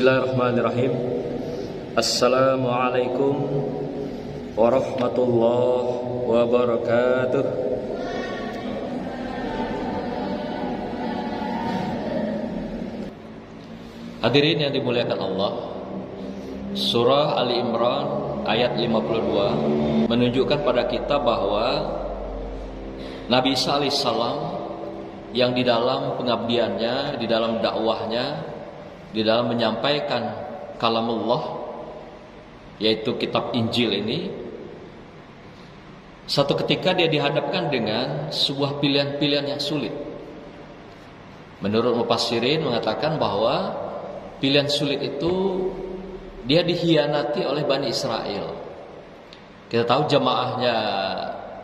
Bismillahirrahmanirrahim. Assalamualaikum warahmatullahi wabarakatuh. Hadirin yang dimuliakan Allah, Surah Ali Imran ayat 52 menunjukkan pada kita bahwa Nabi Isa alaihissalam yang di dalam pengabdiannya, di dalam dakwahnya, di dalam menyampaikan kalamullah, yaitu kitab Injil ini, satu ketika dia dihadapkan dengan sebuah pilihan-pilihan yang sulit. Menurut mufassirin mengatakan bahwa pilihan sulit itu dia dikhianati oleh Bani Israel. Kita tahu jamaahnya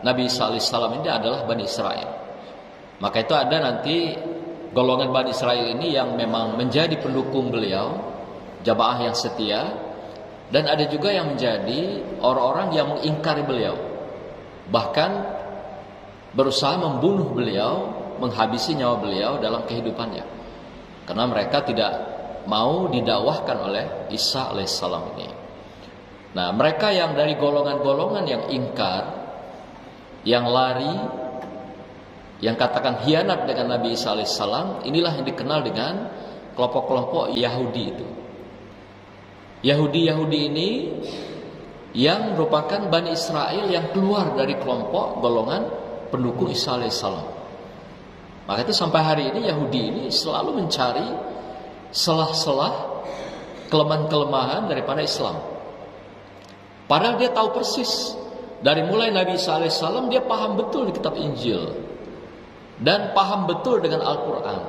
Nabi Isa alaihissalam ini adalah Bani Israel. Maka itu ada nanti golongan Bani Israel ini yang memang menjadi pendukung beliau, jamaah yang setia, dan ada juga yang menjadi orang-orang yang mengingkari beliau, bahkan berusaha membunuh beliau, menghabisi nyawa beliau dalam kehidupannya, karena mereka tidak mau didakwahkan oleh Isa alaihissalam ini. Nah, mereka yang dari golongan-golongan yang ingkar, yang lari, yang katakan khianat dengan Nabi Isa alaihissalam, inilah yang dikenal dengan kelompok-kelompok Yahudi itu. Yahudi ini yang merupakan Bani Israel yang keluar dari kelompok golongan pendukung Isa alaihissalam. Maka itu sampai hari ini Yahudi ini selalu mencari selah-selah, kelemahan-kelemahan daripada Islam. Padahal dia tahu persis dari mulai Nabi Isa alaihissalam, dia paham betul di kitab Injil dan paham betul dengan Al-Quran.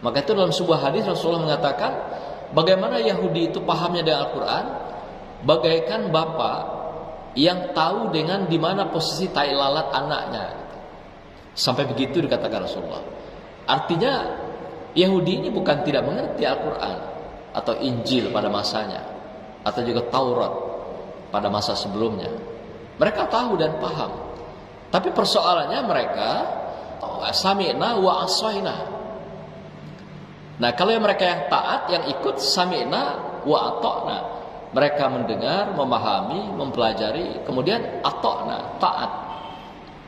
Maka itu dalam sebuah hadis Rasulullah mengatakan, bagaimana Yahudi itu pahamnya dengan Al-Quran bagaikan bapak yang tahu dengan di mana posisi tai lalat anaknya. Sampai begitu dikatakan Rasulullah. Artinya Yahudi ini bukan tidak mengerti Al-Quran atau Injil pada masanya, atau juga Taurat pada masa sebelumnya. Mereka tahu dan paham. Tapi persoalannya mereka sami'na wa aswa'na. Nah, kalau yang mereka yang taat, yang ikut, sami'na wa ata'na. Mereka mendengar, memahami, mempelajari, kemudian ata'na, taat.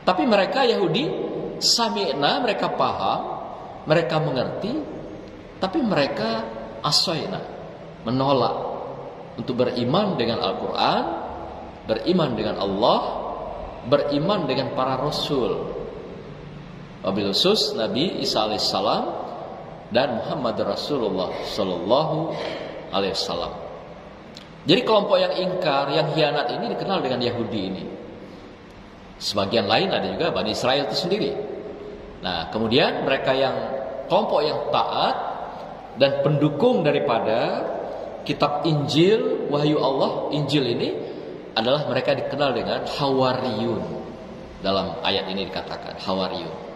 Tapi mereka Yahudi, sami'na, mereka paham, mereka mengerti, tapi mereka aswa'na, menolak untuk beriman dengan Al-Quran, beriman dengan Allah, beriman dengan para Rasul, wabil khusus Nabi Isa alaihissalam dan Muhammad Rasulullah sallallahu alaihi wasallam. Jadi kelompok yang ingkar, yang khianat ini dikenal dengan Yahudi ini. Sebagian lain ada juga Bani Israel itu sendiri. Nah, kemudian mereka yang kelompok yang taat dan pendukung daripada kitab Injil, wahyu Allah, Injil ini adalah mereka dikenal dengan Hawariyun. Dalam ayat ini dikatakan Hawariyun.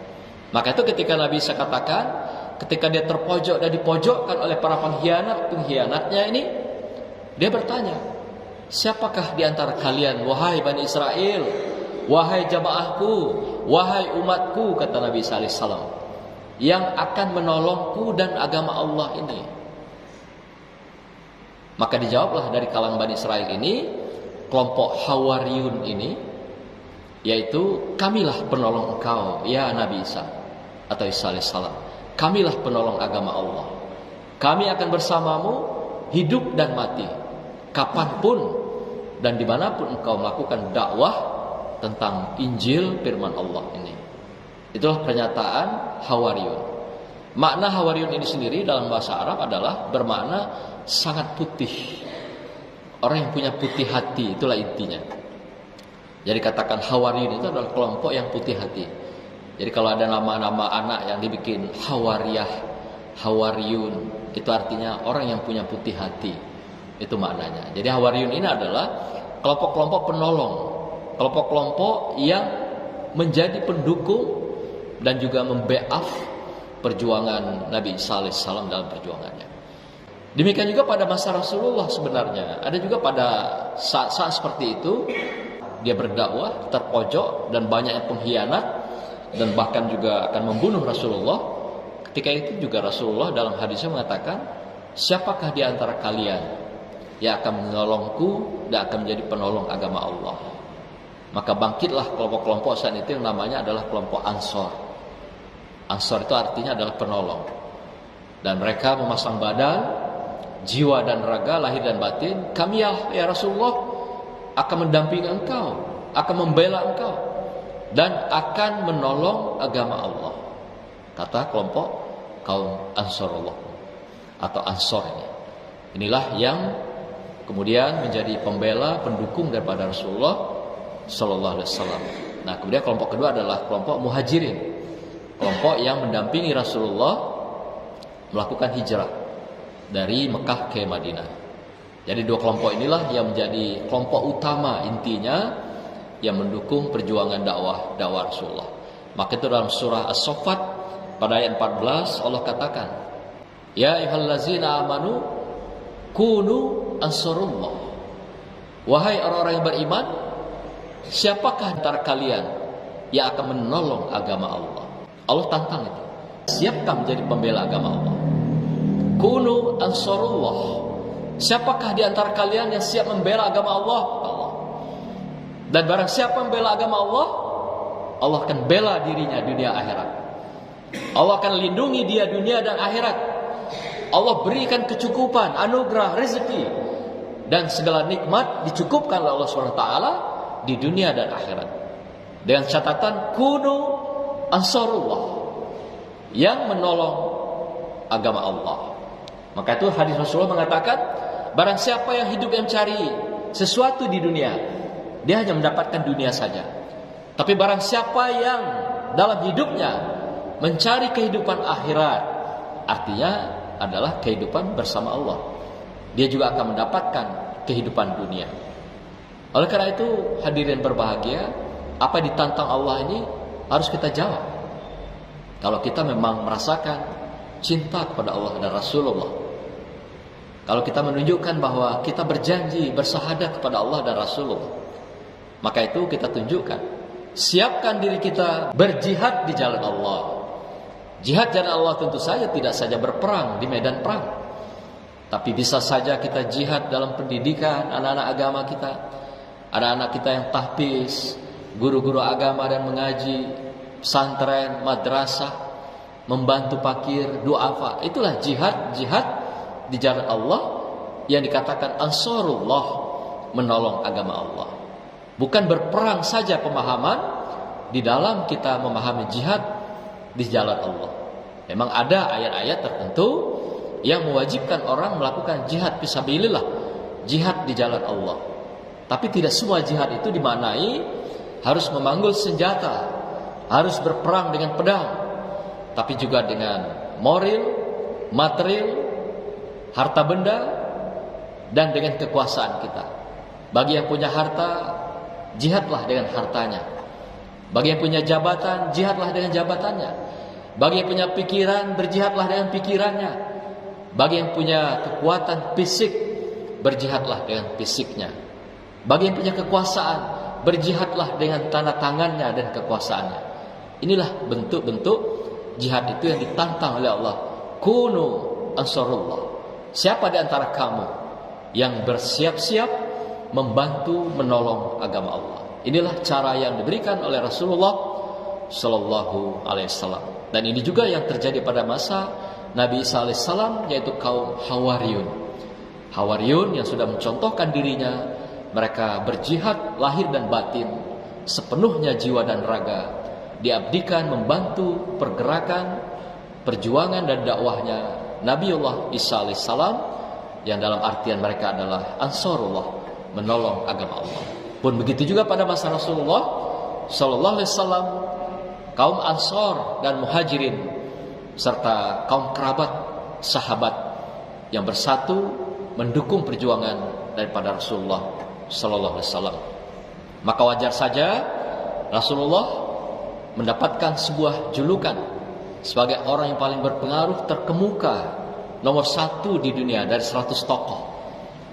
Maka itu ketika Nabi Isa katakan, ketika dia terpojok dan dipojokkan oleh para pengkhianatnya ini, dia bertanya, siapakah di antara kalian, wahai Bani Israel, wahai jamaahku, wahai umatku, kata Nabi Isa alaihissalam, yang akan menolongku dan agama Allah ini? Maka dijawablah dari kalangan Bani Israel ini, kelompok Hawariyun ini, yaitu kamilah penolong engkau ya Nabi Isa atau Isa alaihissalam. Kamilah penolong agama Allah. Kami akan bersamamu hidup dan mati, kapanpun dan dimanapun engkau melakukan dakwah tentang Injil firman Allah ini. Itulah pernyataan Hawariyun. Makna Hawariyun ini sendiri dalam bahasa Arab adalah bermakna sangat putih. Orang yang punya putih hati, itulah intinya. Jadi katakan Hawariyun itu adalah kelompok yang putih hati. Jadi kalau ada nama-nama anak yang dibikin Hawariyah, Hawariyun, itu artinya orang yang punya putih hati. Itu maknanya. Jadi Hawariyun ini adalah kelompok-kelompok penolong, kelompok-kelompok yang menjadi pendukung dan juga membackup perjuangan Nabi Isa alaihissalam dalam perjuangannya. Demikian juga pada masa Rasulullah sebenarnya. Ada juga pada saat-saat seperti itu dia berdakwah terpojok dan banyak yang pengkhianat dan bahkan juga akan membunuh Rasulullah. Ketika itu juga Rasulullah dalam hadisnya mengatakan, siapakah di antara kalian yang akan menolongku dan akan menjadi penolong agama Allah? Maka bangkitlah kelompok-kelompok saat itu yang namanya adalah kelompok Ansor. Ansor itu artinya adalah penolong. Dan mereka memasang badan, jiwa dan raga, lahir dan batin. Kami ya Rasulullah akan mendampingi engkau, akan membela engkau, dan akan menolong agama Allah. Kata kelompok kaum Ansarullah atau Ansor ini. Inilah yang kemudian menjadi pembela, pendukung daripada Rasulullah Sallallahu Alaihi Wasallam. Nah, kemudian kelompok kedua adalah kelompok Muhajirin, kelompok yang mendampingi Rasulullah melakukan hijrah dari Mekah ke Madinah. Jadi dua kelompok inilah yang menjadi kelompok utama intinya yang mendukung perjuangan dakwah Rasulullah. Maka itu dalam surah As-Saffat pada ayat 14 Allah katakan, ya ayyuhallazina amanu kunu ansarullah. Wahai orang-orang yang beriman, siapakah antara kalian yang akan menolong agama Allah? Allah tantang itu. Siapkah menjadi pembela agama Allah? Kunu ansarullah. Siapakah di antara kalian yang siap membela agama Allah? Allah. Dan barang siapa membela agama Allah, Allah akan bela dirinya dunia akhirat. Allah akan lindungi dia dunia dan akhirat. Allah berikan kecukupan, anugerah, rezeki, dan segala nikmat dicukupkan oleh Allah SWT di dunia dan akhirat. Dengan catatan kunu ansarullah, yang menolong agama Allah. Maka itu hadis Rasulullah mengatakan, barang siapa yang hidup yang mencari sesuatu di dunia, dia hanya mendapatkan dunia saja. Tapi barang siapa yang dalam hidupnya mencari kehidupan akhirat, artinya adalah kehidupan bersama Allah, dia juga akan mendapatkan kehidupan dunia. Oleh karena itu, hadirin berbahagia, apa yang ditantang Allah ini harus kita jawab. Kalau kita memang merasakan cinta kepada Allah dan Rasulullah, kalau kita menunjukkan bahwa kita berjanji bersahadat kepada Allah dan Rasulullah, maka itu kita tunjukkan, siapkan diri kita berjihad di jalan Allah. Jihad jalan Allah tentu saja tidak saja berperang di medan perang, tapi bisa saja kita jihad dalam pendidikan anak-anak agama kita, anak-anak kita yang tahfiz, guru-guru agama dan mengaji, pesantren, madrasah, membantu fakir, duafa. Itulah jihad di jalan Allah yang dikatakan ansarullah, menolong agama Allah. Bukan berperang saja pemahaman di dalam kita memahami jihad di jalan Allah. Memang ada ayat-ayat tertentu yang mewajibkan orang melakukan jihad fisabilillah, jihad di jalan Allah. Tapi tidak semua jihad itu dimaknai harus memanggul senjata, harus berperang dengan pedang, tapi juga dengan moral, material, harta benda, dan dengan kekuasaan kita. Bagi yang punya harta, jihadlah dengan hartanya. Bagi yang punya jabatan, jihadlah dengan jabatannya. Bagi yang punya pikiran, berjihadlah dengan pikirannya. Bagi yang punya kekuatan fisik, berjihadlah dengan fisiknya. Bagi yang punya kekuasaan, berjihadlah dengan tanda tangannya dan kekuasaannya. Inilah bentuk-bentuk jihad itu yang ditantang oleh Allah. Kunu ansarullah. Siapa di antara kamu yang bersiap-siap membantu menolong agama Allah? Inilah cara yang diberikan oleh Rasulullah Sallallahu Alaihi Wasallam. Dan ini juga yang terjadi pada masa Nabi Isa Alaihi Salam, yaitu kaum Hawariyun. Hawariyun yang sudah mencontohkan dirinya, mereka berjihad lahir dan batin, sepenuhnya jiwa dan raga, diabdikan membantu pergerakan, perjuangan dan dakwahnya Nabiullah Isa Alaihi Salam, yang dalam artian mereka adalah ansarullah, menolong agama Allah. Pun begitu juga pada masa Rasulullah Sallallahu Alaihi Wasallam, kaum Ansor dan Muhajirin serta kaum kerabat sahabat yang bersatu mendukung perjuangan daripada Rasulullah Sallallahu Alaihi Wasallam. Maka wajar saja Rasulullah mendapatkan sebuah julukan sebagai orang yang paling berpengaruh, terkemuka, nomor 1 di dunia dari 100 tokoh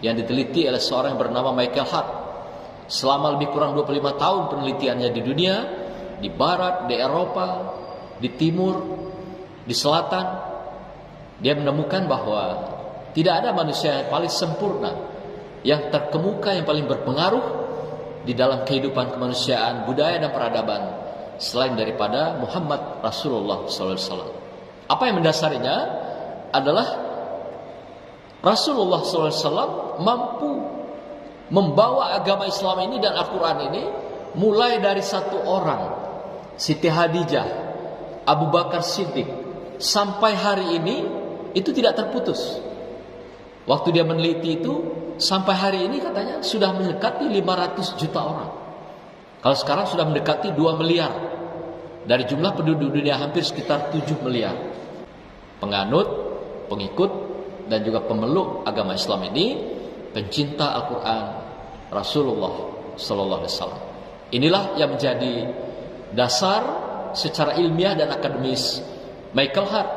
yang diteliti oleh seorang yang bernama Michael Hart. Selama lebih kurang 25 tahun penelitiannya di dunia, di barat, di Eropa, di timur, di selatan, dia menemukan bahwa Tidak ada manusia yang paling sempurna, yang terkemuka, yang paling berpengaruh di dalam kehidupan kemanusiaan, budaya dan peradaban selain daripada Muhammad Rasulullah SAW. Apa yang mendasarinya adalah Rasulullah SAW mampu membawa agama Islam ini dan Al-Quran ini mulai dari satu orang, Siti Khadijah, Abu Bakar Siddiq, sampai hari ini itu tidak terputus. Waktu dia meneliti itu, sampai hari ini katanya sudah mendekati 500 juta orang. Kalau sekarang sudah mendekati 2 miliar. Dari jumlah penduduk dunia hampir sekitar 7 miliar. Penganut, pengikut, dan juga pemeluk agama Islam ini, pencinta Al-Quran Rasulullah Sallallahu Alaihi Wasallam. Inilah yang menjadi dasar secara ilmiah dan akademis Michael Hart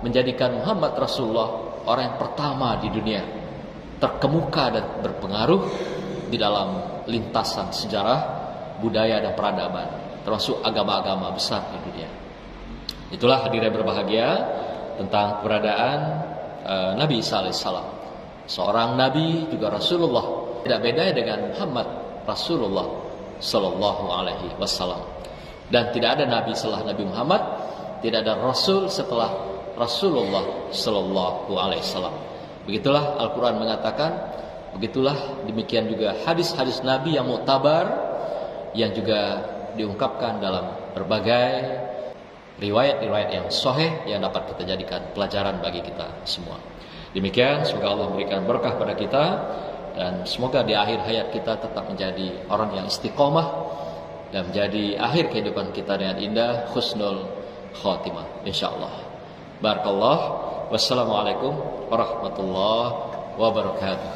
menjadikan Muhammad Rasulullah orang yang pertama di dunia terkemuka dan berpengaruh di dalam lintasan sejarah, budaya dan peradaban, termasuk agama-agama besar di dunia. Itulah hadirin berbahagia tentang keberadaan Nabi Isa alaihissalam, seorang Nabi juga Rasulullah, tidak beda dengan Muhammad Rasulullah Sallallahu Alaihi Wasallam. Dan tidak ada Nabi setelah Nabi Muhammad, tidak ada Rasul setelah Rasulullah Sallallahu Alaihi Wasallam. Begitulah Al-Quran mengatakan, begitulah demikian juga hadis-hadis Nabi yang muktabar, yang juga diungkapkan dalam berbagai riwayat-riwayat yang sahih yang dapat kita jadikan pelajaran bagi kita semua. Demikian, semoga Allah memberikan berkah pada kita, dan semoga di akhir hayat kita tetap menjadi orang yang istiqomah dan menjadi akhir kehidupan kita dengan indah, husnul khatimah insyaallah. Barakallah. Wassalamualaikum warahmatullahi wabarakatuh.